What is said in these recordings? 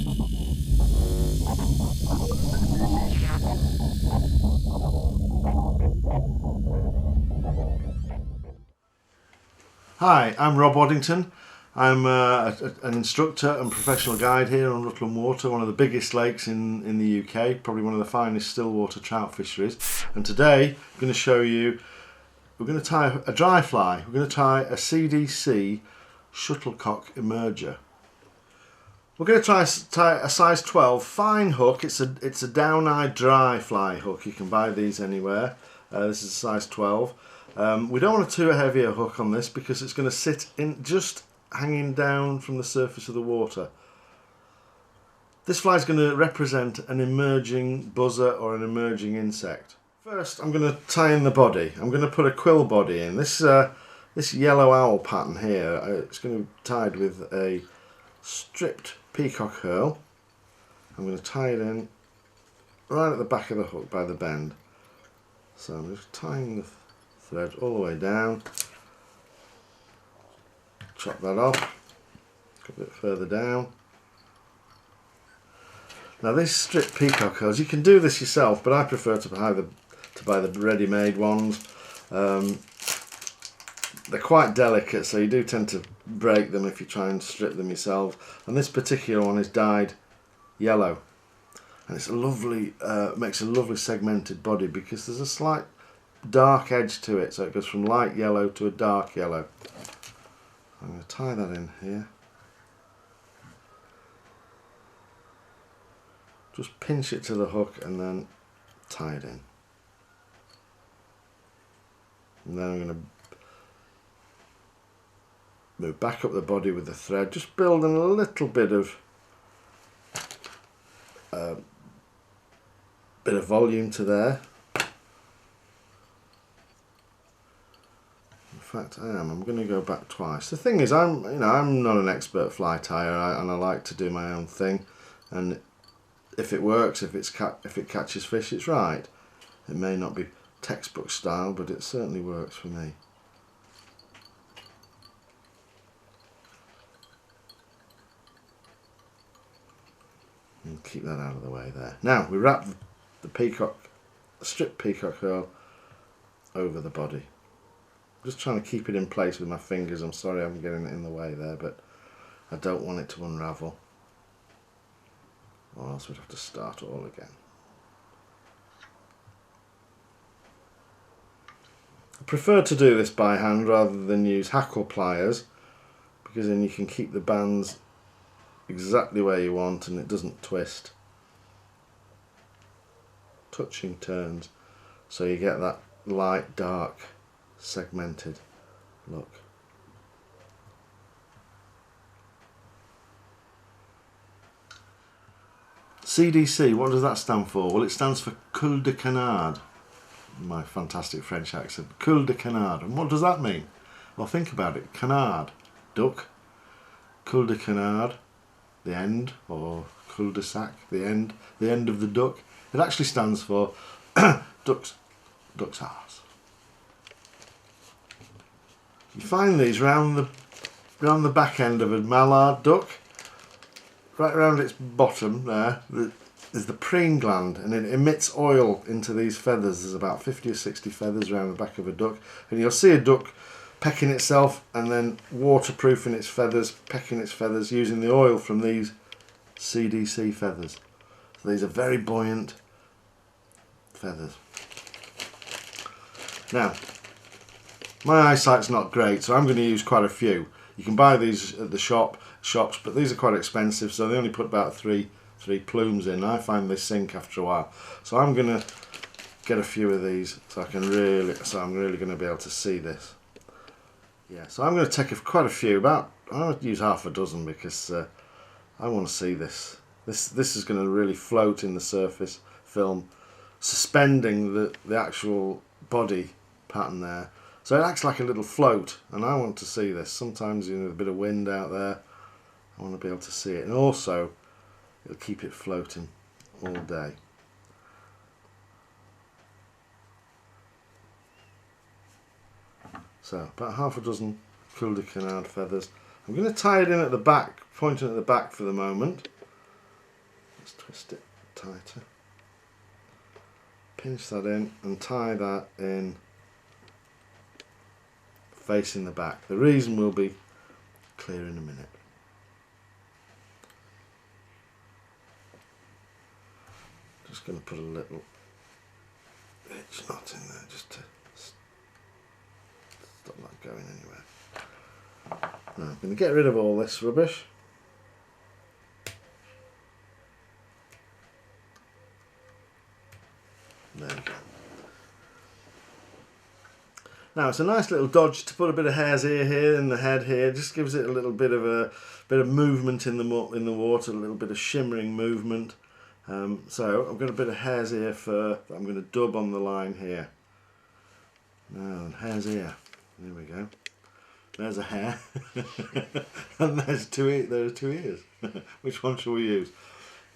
Hi, I'm Rob Waddington. I'm an instructor and professional guide here on Rutland Water, one of the biggest lakes in the UK, probably one of the finest still water trout fisheries. And today I'm going to show you, we're going to tie a dry fly. We're going to tie a CDC shuttlecock emerger. We're going to tie a size 12 fine hook. It's a down-eye dry fly hook. You can buy these anywhere. This is a size 12. We don't want too heavy a hook on this because it's going to sit in just hanging down from the surface of the water. This fly is going to represent an emerging buzzer or an emerging insect. First, I'm going to tie in the body. I'm going to put a quill body in. This yellow owl pattern here, it's going to be tied with a stripped peacock herl. I'm going to tie it in right at the back of the hook by the bend. So I'm just tying the thread all the way down. Chop that off, a bit further down. Now these stripped peacock herls, you can do this yourself, but I prefer to buy the ready-made ones. They're quite delicate, so you do tend to break them if you try and strip them yourself. And this particular one is dyed yellow, and it's a lovely, makes a lovely segmented body because there's a slight dark edge to it, so it goes from light yellow to a dark yellow. I'm going to tie that in here. Just pinch it to the hook and then tie it in. And then I'm going to move back up the body with the thread, just building a little bit of volume to there. In fact, I'm going to go back twice. The thing is, I'm not an expert fly tyer, and I like to do my own thing. And if it works, if it catches fish, it's right. It may not be textbook style, but it certainly works for me. And keep that out of the way there. Now we wrap the stripped peacock herl over the body. Just trying to keep it in place with my fingers. I'm sorry I'm getting it in the way there, but I don't want it to unravel, or else we'd have to start all again. I prefer to do this by hand rather than use hackle pliers, because then you can keep the bands exactly where you want and it doesn't twist. Touching turns, so you get that light dark segmented look. CDC, what does that stand for? Well, it stands for Cul de Canard. My fantastic French accent. Cul de Canard. And what does that mean? Well, think about it. Canard, duck. Cul de Canard, the end, or cul de sac, the end of the duck. It actually stands for duck's arse. You find these round the back end of a mallard duck, right around its bottom there. There's the preen gland, and it emits oil into these feathers. There's about 50 or 60 feathers around the back of a duck, and you'll see a duck pecking itself and then waterproofing its feathers, pecking its feathers using the oil from these CDC feathers. So these are very buoyant feathers. Now, my eyesight's not great, so I'm going to use quite a few. You can buy these at the shops, but these are quite expensive, so they only put about three plumes in. I find they sink after a while, so I'm going to get a few of these so I'm really going to be able to see this. Yeah, so I'm going to take quite a few. I'll use half a dozen because I want to see this. This is going to really float in the surface film, suspending the actual body pattern there. So it acts like a little float, and I want to see this. Sometimes, with a bit of wind out there, I want to be able to see it. And also, it'll keep it floating all day. So, about half a dozen Cul de Canard feathers. I'm going to tie it in at the back, pointing at the back for the moment. Just twist it tighter. Pinch that in and tie that in facing the back. The reason will be clear in a minute. Just going to put a little hitch knot in there just to stop that going anywhere. Now I'm going to get rid of all this rubbish. There we go. Now it's a nice little dodge to put a bit of hare's ear here in the head here. Just gives it a little bit of movement in the water, a little bit of shimmering movement. So I've got a bit of hare's ear fur that I'm going to dub on the line here. Now hare's ear. There we go. There's a hare, and there's two ears. Which one shall we use?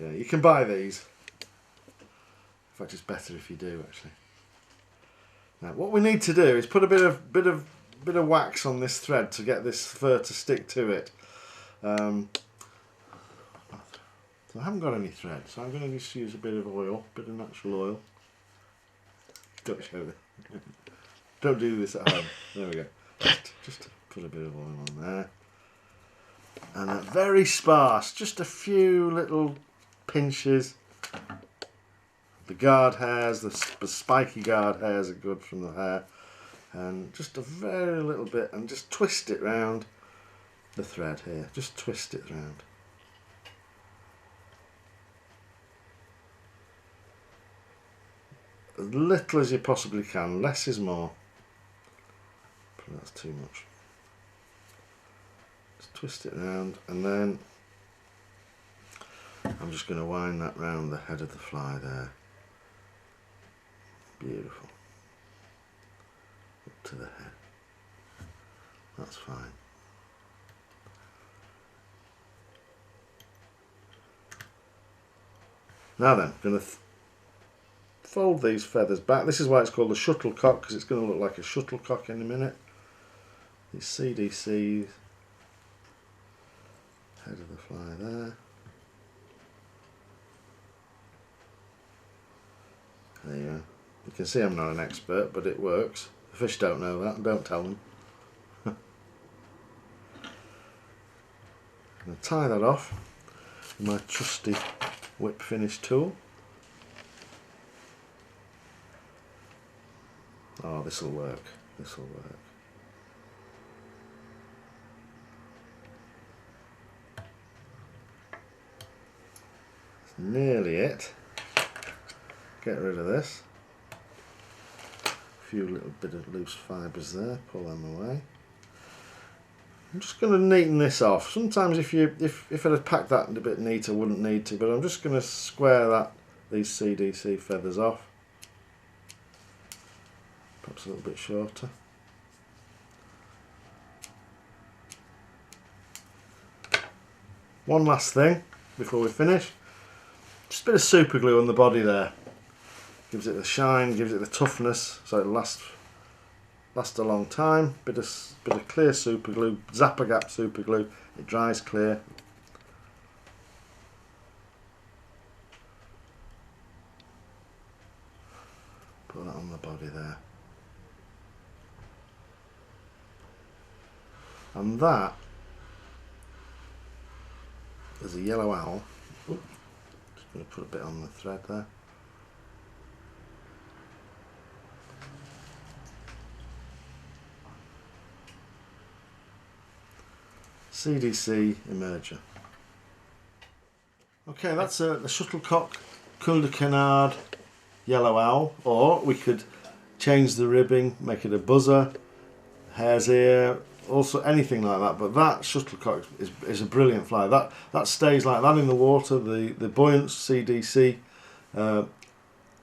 Yeah, you can buy these. In fact, it's better if you do actually. Now, what we need to do is put a bit of wax on this thread to get this fur to stick to it. So I haven't got any thread, so I'm going to just use a bit of oil, a bit of natural oil. Don't show this. Don't do this at home. There we go. Just put a bit of oil on there. And very sparse, just a few little pinches. The guard hairs, the spiky guard hairs are good from the hair. And just a very little bit, and just twist it round the thread here. Just twist it round. As little as you possibly can, less is more. But that's too much. Just twist it round, and then I'm just going to wind that round the head of the fly there. Beautiful. Up to the head. That's fine. Now then, I'm going to fold these feathers back. This is why it's called a shuttlecock, because it's going to look like a shuttlecock in a minute. These CDCs, head of the fly there. There you go. You can see I'm not an expert, but it works. The fish don't know that, and don't tell them. I'm going to tie that off with my trusty whip finish tool. Oh, this will work. This will work. That's nearly it. Get rid of this. A few little bit of loose fibres there. Pull them away. I'm just going to neaten this off. Sometimes if I'd have packed that a bit neater, I wouldn't need to, but I'm just going to square these CDC feathers off. Perhaps a little bit shorter. One last thing before we finish. Just a bit of super glue on the body there. Gives it the shine, gives it the toughness, so it'll last a long time. Bit of clear super glue, Zappa Gap super glue. It dries clear. Put that on the body there. And that is a yellow owl. Just going to put a bit on the thread there. CDC emerger. Okay, that's the shuttlecock cul de canard yellow owl, or we could change the ribbing, make it a buzzer, hare's ear, also anything like that. But that shuttlecock is a brilliant fly. That stays like that in the water. The buoyant CDC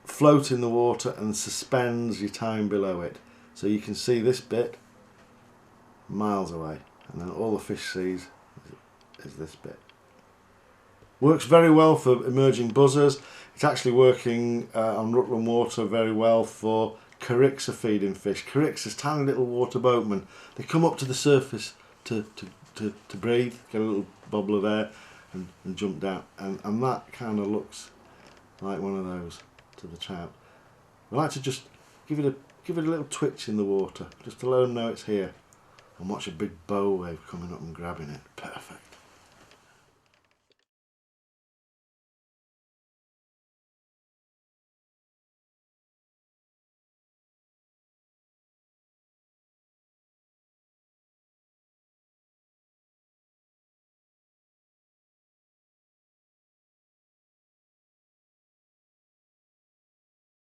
float in the water and suspends your time below it, so you can see this bit miles away. And then all the fish sees is this bit. Works very well for emerging buzzers. It's actually working on Rutland water very well for carixa feeding fish. Carixas, tiny little water boatmen. They come up to the surface to breathe, get a little bubble of air, and jumped out, and that kind of looks like one of those to the trout. I like to just give it a little twitch in the water, just to let them know it's here, and watch a big bow wave coming up and grabbing it. Perfect.